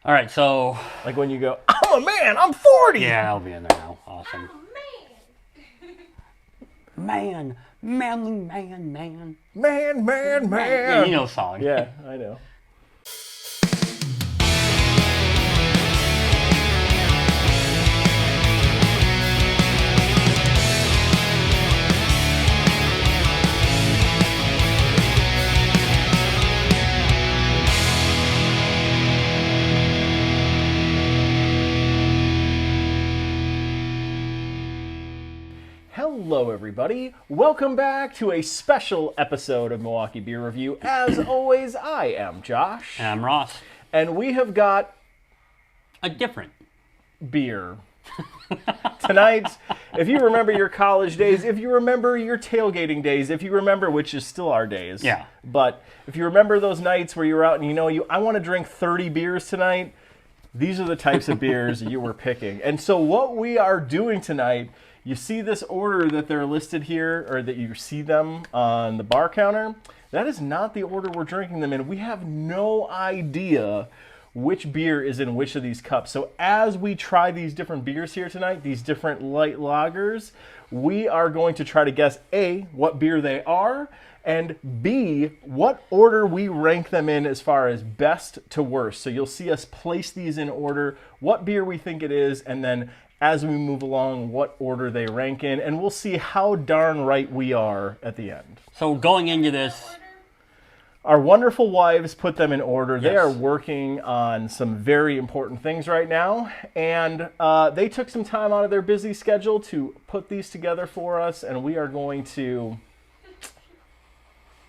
All right, so Like when you go, I'm a man, I'm 40. yeah, I'll be in there now. Awesome. Man, manly man. Man. Yeah, you know the song. Yeah, I know. Hello, everybody. Welcome back to a special episode of Milwaukee Beer Review. As always, I am Josh. And I'm Ross. And we have got A different beer. Tonight, if you remember your college days, if you remember your tailgating days, if you remember, which is still our days. Yeah. But if you remember those nights where you were out and I want to drink 30 beers tonight, these are the types of beers you were picking. And so what we are doing tonight, you see this order that they're listed here, or that you see them on the bar counter. That is not the order we're drinking them in. We have no idea which beer is in which of these cups. So as we try these different beers here tonight, these different light lagers, we are going to try to guess A, what beer they are, and B, what order we rank them in as far as best to worst. So you'll see us place these in order, what beer we think it is, and then as we move along, what order they rank in, and we'll see how darn right we are at the end. So going into this, our wonderful wives put them in order. Yes. They are working on some very important things right now, and they took some time out of their busy schedule to put these together for us, and we are going to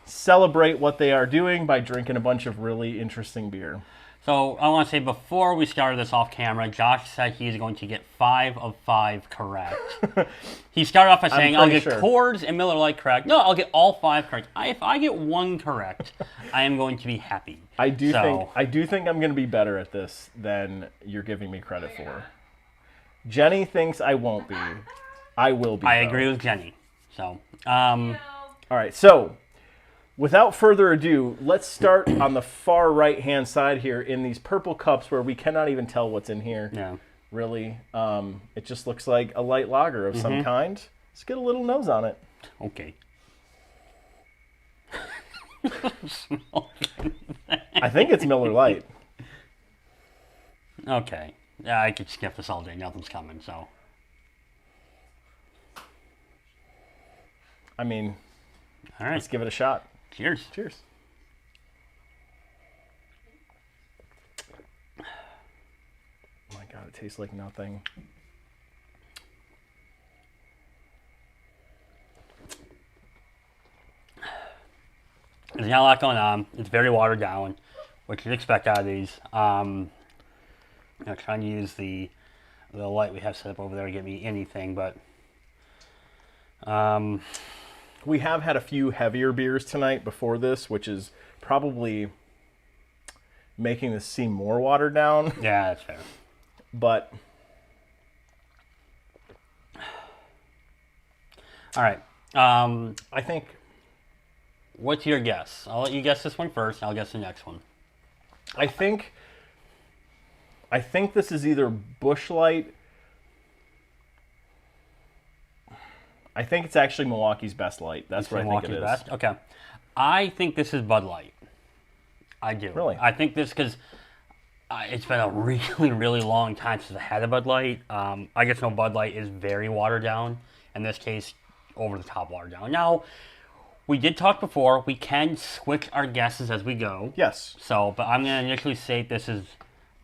celebrate what they are doing by drinking a bunch of really interesting beer. so I want to say before we started this off camera, Josh said he's going to get 5 of 5 correct. He started off by saying, I'll get Coors and Miller Lite correct. No, I'll get all 5 correct. If I get 1 correct, I am going to be happy. I do think I'm going to be better at this than you're giving me credit for. Jenny thinks I won't be. I will be. I agree with Jenny. So, all right, so without further ado, let's start on the far right-hand side here in these purple cups where we cannot even tell what's in here. yeah. Really. It just looks like a light lager of some kind. Let's get a little nose on it. Okay. I think it's Miller Lite. Okay. Yeah, I could skip this all day. Nothing's coming, so. I mean, All right. let's give it a shot. Cheers. Cheers. Oh my God, it tastes like nothing. There's not a lot going on. It's very watered down, which you'd expect out of these. I'm trying to use the light we have set up over there to get me anything, but We have had a few heavier beers tonight before this, which is probably making this seem more watered down. yeah, that's fair. But All right. I think What's your guess? I'll let you guess this one first, and I'll guess the next one. I think this is either Busch Light. I think it's actually Milwaukee's Best Light. That's what I think it is. Best? Okay. I think this is Bud Light. I do. Really? I think this because it's been a really, really long time since I had a Bud Light. I guess no, Bud Light is very watered down. In this case, over the top watered down. Now, we did talk before. We can switch our guesses as we go. Yes. So, but I'm going to initially say this is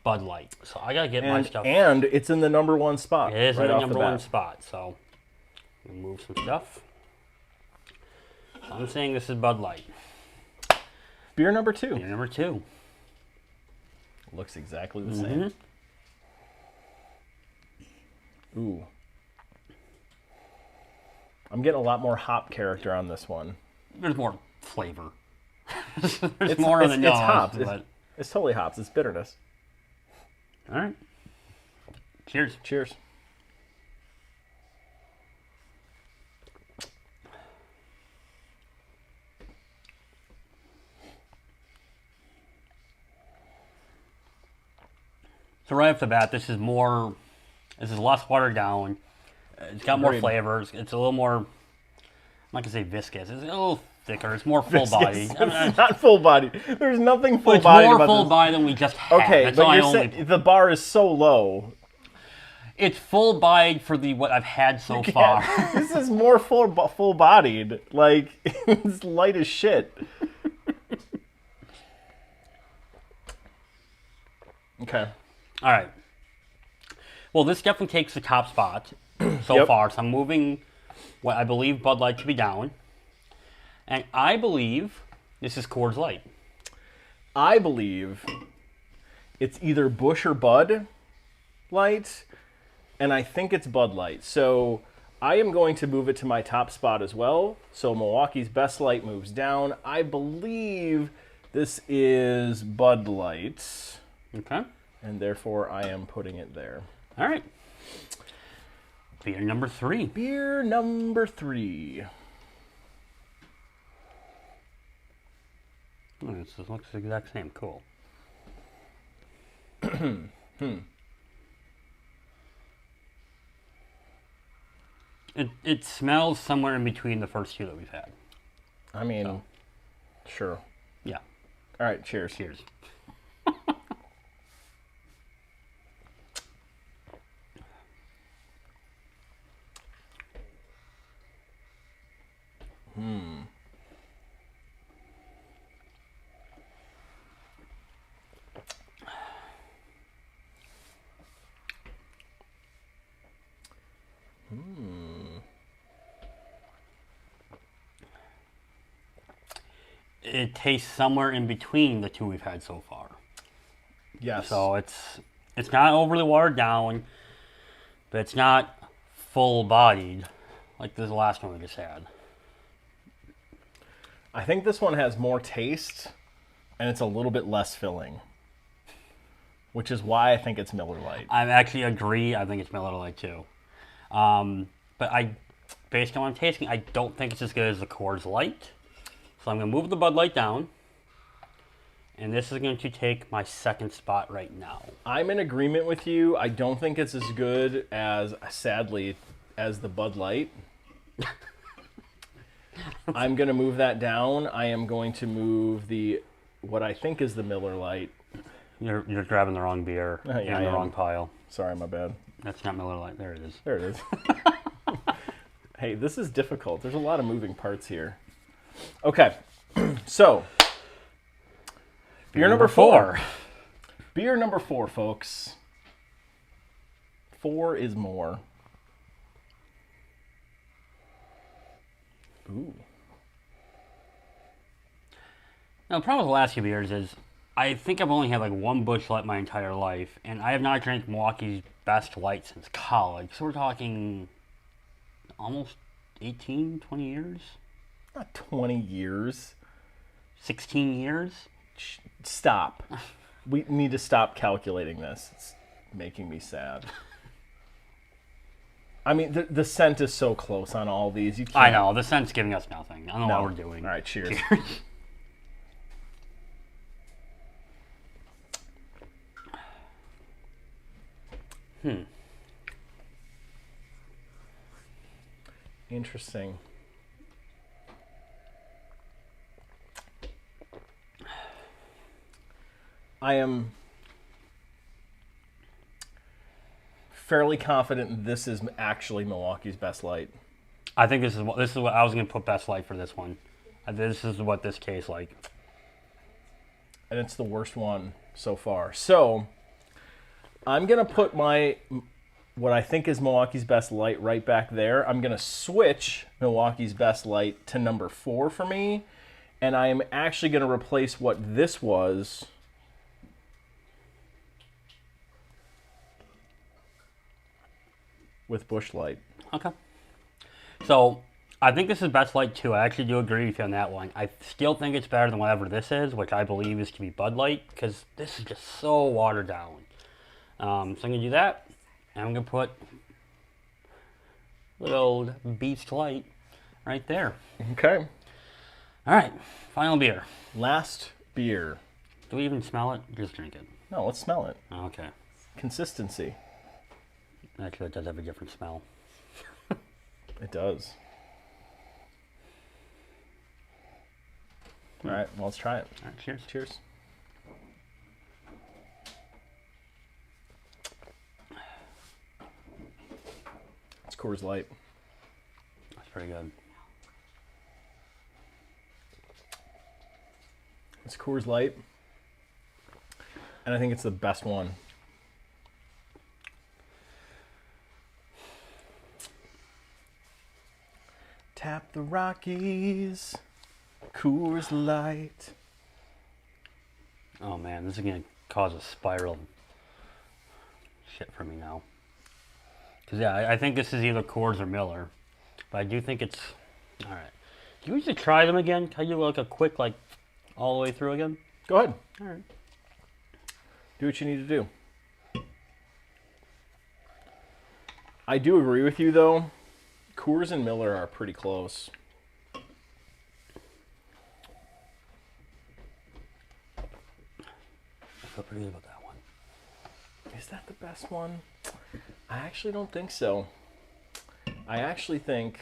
Bud Light. So I got to get my stuff. And it's in the #1 spot. It is right in the off number the one bat. spot. So, we'll move some stuff. So I'm saying this is Bud Light. Beer number 2. Beer number 2. Looks exactly the same. Ooh. I'm getting a lot more hop character on this one. There's more flavor. There's more on the nose. It's hops. But... It's totally hops. It's bitterness. All right. Cheers. Cheers. So right off the bat, this is less watered down. It's got more Agreed. flavors. It's a little more, I'm not going to say viscous. It's a little thicker. It's more full body. It's not full body. There's nothing full It's body more about full this. body than we just had. Okay, That's but all you're I only. saying the bar is so low. It's full bodied for what I've had so far. This is more full bodied. Like, it's light as shit. Okay. All right. Well, this definitely takes the top spot so Yep. far. So I'm moving what I believe Bud Light to be down. And I believe this is Coors Light. I believe it's either Busch or Bud Light, and I think it's Bud Light. So I am going to move it to my top spot as well. So Milwaukee's Best Light moves down. I believe this is Bud Light, Okay. and therefore I am putting it there. All right. Beer number 3. Beer number 3. Oh, this looks the exact same. Cool. It smells somewhere in between the first two that we've had. I mean, sure. Yeah. All right, cheers. Cheers. It tastes somewhere in between the two we've had so far. Yes. So it's not overly watered down, but it's not full bodied like the last one we just had. I think this one has more taste, and it's a little bit less filling, which is why I think it's Miller Lite. I actually agree. I think it's Miller Lite too. But based on what I'm tasting, I don't think it's as good as the Coors Light. So I'm going to move the Bud Light down. And this is going to take my second spot right now. I'm in agreement with you. I don't think it's as good as, sadly, as the Bud Light. I'm going to move that down. I am going to move what I think is the Miller Lite. You're grabbing the wrong beer Yeah, in I the am. wrong pile. Sorry, my bad. That's not Miller Lite. There it is. There it is. Hey, this is difficult. There's a lot of moving parts here. Okay, so beer number 4. Beer number 4, folks. 4 is more. Ooh. Now, the problem with the last few beers is I think I've only had like one Busch Light my entire life, and I have not drank Milwaukee's Best Light since college. So we're talking almost 18, 20 years? Not 20 years. 16 years? Stop. We need to stop calculating this. It's making me sad. I mean, the scent is so close on all these. You can't. I know, the scent's giving us nothing. I don't know No. what we're doing. All right, cheers. Interesting. I am fairly confident this is actually Milwaukee's Best Light. I think this is what I was going to put Best Light for this one. This is what this tastes like. And it's the worst one so far. So I'm going to put what I think is Milwaukee's Best Light right back there. I'm going to switch Milwaukee's Best Light to number 4 for me. And I am actually going to replace what this was with Busch Light. Okay. So, I think this is Best Light too. I actually do agree with you on that one. I still think it's better than whatever this is, which I believe is to be Bud Light, because this is just so watered down. So I'm going to do that, and I'm going to put little old Beast Light right there. Okay. All right, final beer. Last beer. Do we even smell it? Just drink it. No, let's smell it. Okay. consistency. Actually, it does have a different smell. It does. All right, well, let's try it. All right, cheers. Cheers. It's Coors Light. That's pretty good. It's Coors Light. And I think it's the best one. Tap the Rockies. Coors Light. Oh man, this is gonna cause a spiral of shit for me now. Cause yeah, I think this is either Coors or Miller, but I do think it's all right. Do you usually try them again? Can you do like a quick all the way through again? Go ahead. All right. Do what you need to do. I do agree with you though. Coors and Miller are pretty close. I feel pretty good about that one. Is that the best one? I actually don't think so. I actually think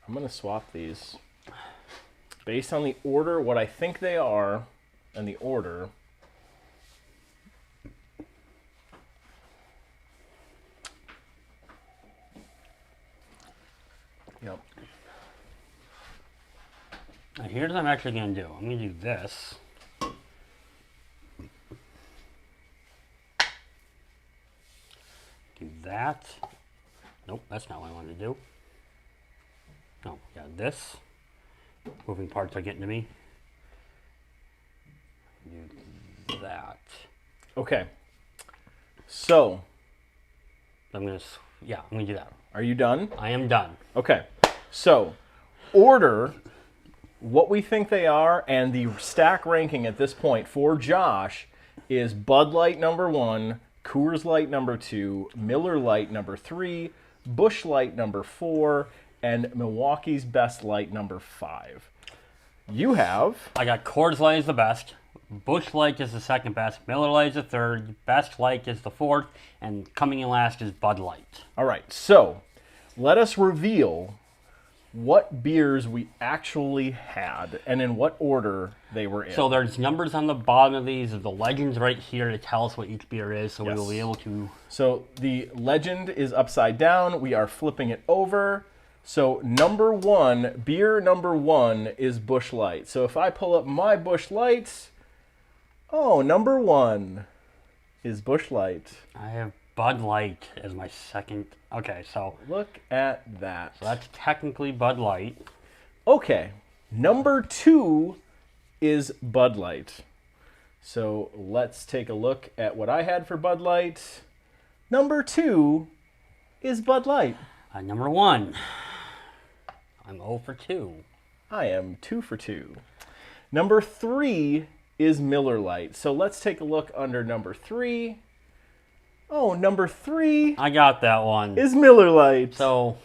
I'm going to swap these. Based on the order, what I think they are, and the order. Yep. Now here's what I'm actually going to do. I'm going to do this. Do that. Nope, that's not what I wanted to do. No, yeah, this. Moving parts are getting to me. Do that. Okay. So, I'm going to, yeah, I'm going to do that. are you done? I am done. Okay. So, order what we think they are, and the stack ranking at this point for Josh is Bud Light number 1, Coors Light number 2, Miller Lite number 3, Busch Light number 4, and Milwaukee's Best Light number 5. You have... I got Coors Light is the best. Busch Light is the second best. Miller Lite is the third. Best Light is the fourth. And coming in last is Bud Light. All right, so let us reveal what beers we actually had and in what order they were in. So there's numbers on the bottom of these. There's the legends right here to tell us what each beer is, so we will be able to... So the legend is upside down. We are flipping it over. So beer number one is Busch Light. So if I pull up my Busch Light, number 1 is Busch Light. I have Bud Light as my second. Okay, so Look at that. so that's technically Bud Light. Okay, number 2 is Bud Light. So let's take a look at what I had for Bud Light. Number 2 is Bud Light. Number 1. I'm 0 for 2. I am 2 for 2. Number 3 is Miller Lite. So let's take a look under number 3. Oh, number 3 I got that one. is Miller Lite. So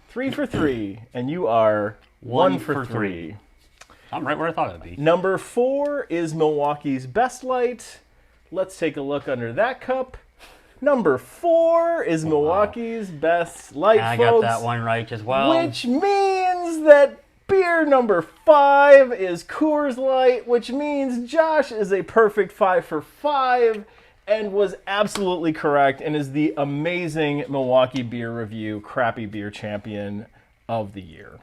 3 for 3, and you are 1 for 3. I'm right where I thought it'd be. Number 4 is Milwaukee's Best Light. Let's take a look under that cup. Number 4 is Milwaukee's Best Light, I folks, got that one right as well. which means that beer number 5 is Coors Light, which means Josh is a perfect 5 for 5 and was absolutely correct and is the amazing Milwaukee Beer Review Crappy Beer Champion of the Year.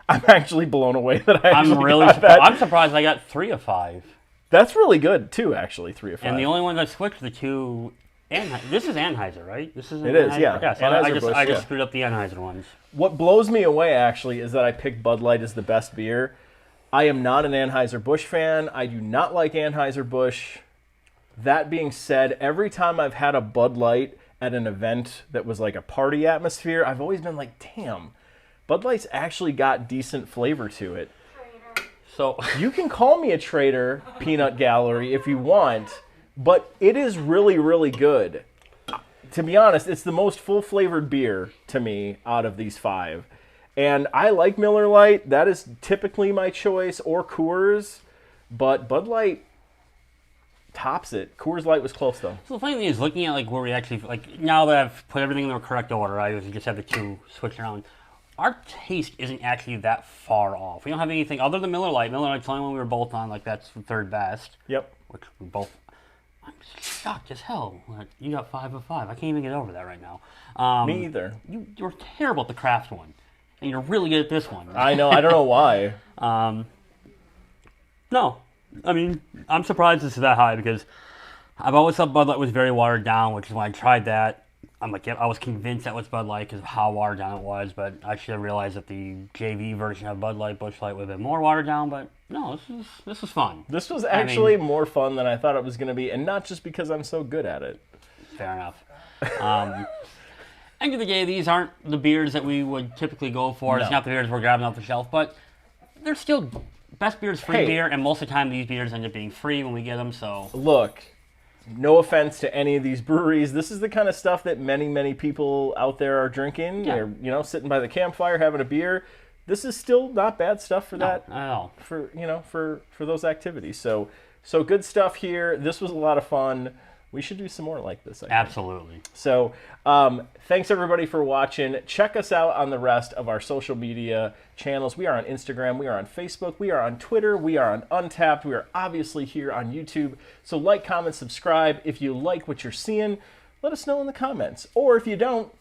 I'm actually blown away that I actually got that. I'm surprised I got 3 of 5. That's really good too, actually, 3 of 5. And the only one that switched the two. This is Anheuser, right? This is It is, yeah. Okay, so I Anheuser-Busch, just yeah. screwed up the Anheuser ones. What blows me away, actually, is that I picked Bud Light as the best beer. I am not an Anheuser-Busch fan. I do not like Anheuser-Busch. That being said, every time I've had a Bud Light at an event that was like a party atmosphere, I've always been like, damn, Bud Light's actually got decent flavor to it. So You can call me a traitor, Peanut Gallery, if you want, but it is really, really good. To be honest, it's the most full-flavored beer to me out of these 5. And I like Miller Lite. That is typically my choice, or Coors. But Bud Light tops it. Coors Light was close, though. So the funny thing is, looking at like where we actually, like now that I've put everything in the correct order, I usually just have the two switched around. Our taste isn't actually that far off. We don't have anything other than Miller Lite. Miller Lite's the only one we were both on. Like that's the third best. Yep. Which we both. I'm shocked as hell. Like, you got 5 of 5. I can't even get over that right now. Me either. You're terrible at the craft one, and you're really good at this one. I know. I don't know why. No, I mean I'm surprised this is that high because I've always thought Bud Light was very watered down. Which is when I tried that. I'm like, yep, I was convinced that was Bud Light because of how watered down it was, but I should have realized that the JV version of Bud Light, Busch Light, would have been more watered down. But no, this was fun. This was actually more fun than I thought it was going to be, and not just because I'm so good at it. Fair enough. End of the day, these aren't the beers that we would typically go for. No. It's not the beers we're grabbing off the shelf, but they're still best beers, free beer, and most of the time these beers end up being free when we get them. So look. No offense to any of these breweries. This is the kind of stuff that many, many people out there are drinking. Yeah. They're, sitting by the campfire having a beer. This is still not bad stuff for that. Not at all. For those activities. So good stuff here. This was a lot of fun. We should do some more like this, I think. Absolutely. So thanks everybody for watching. Check us out on the rest of our social media channels. We are on Instagram. We are on Facebook. We are on Twitter. We are on Untappd. We are obviously here on YouTube. So like, comment, subscribe. If you like what you're seeing, let us know in the comments. Or if you don't,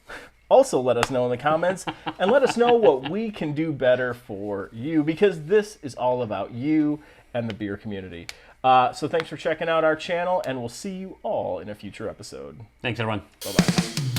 also let us know in the comments. And let us know what we can do better for you, because this is all about you and the beer community. So thanks for checking out our channel, and we'll see you all in a future episode. Thanks, everyone. Bye-bye.